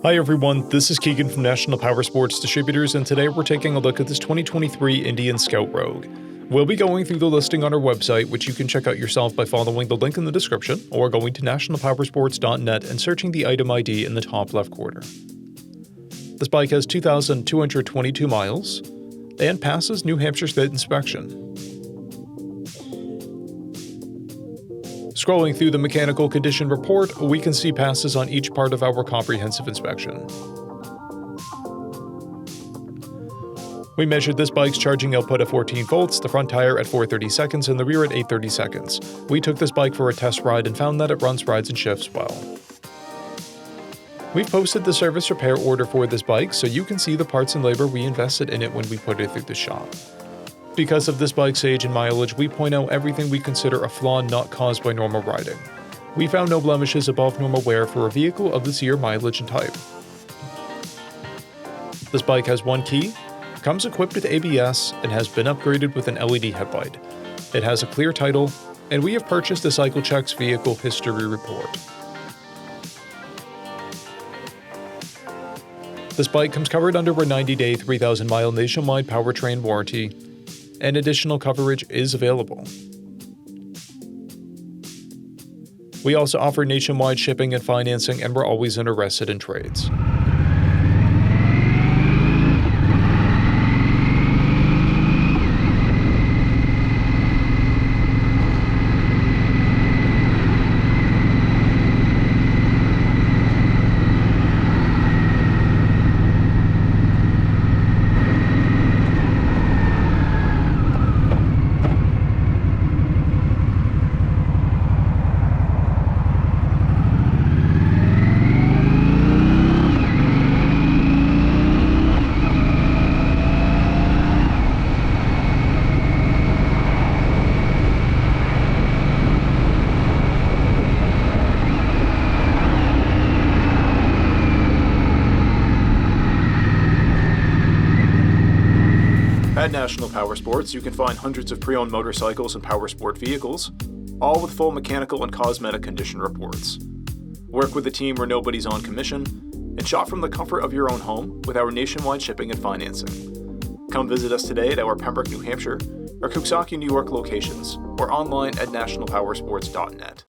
Hi everyone, this is Keegan from National Powersports Distributors, and today we're taking a look at this 2023 Indian Scout Rogue. We'll be going through the listing on our website, which you can check out yourself by following the link in the description, or going to nationalpowersports.net and searching the item ID in the top left corner. This bike has 2,222 miles and passes New Hampshire State inspection. Scrolling through the mechanical condition report, we can see passes on each part of our comprehensive inspection. We measured this bike's charging output at 14 volts, the front tire at 430 seconds, and the rear at 830 seconds. We took this bike for a test ride and found that it runs, rides, and shifts well. We've posted the service repair order for this bike so you can see the parts and labor we invested in it when we put it through the shop. Because of this bike's age and mileage, we point out everything we consider a flaw not caused by normal riding. We found no blemishes above normal wear for a vehicle of this year, mileage, and type. This bike has one key, comes equipped with ABS, and has been upgraded with an LED headlight. It has a clear title, and we have purchased the CycleCheck's vehicle history report. This bike comes covered under a 90-day, 3,000-mile nationwide powertrain warranty, and additional coverage is available. We also offer nationwide shipping and financing, and we're always interested in trades. At National Powersports, you can find hundreds of pre-owned motorcycles and powersport vehicles, all with full mechanical and cosmetic condition reports. Work with a team where nobody's on commission, and shop from the comfort of your own home with our nationwide shipping and financing. Come visit us today at our Pembroke, New Hampshire, or Coxsackie, New York locations, or online at nationalpowersports.net.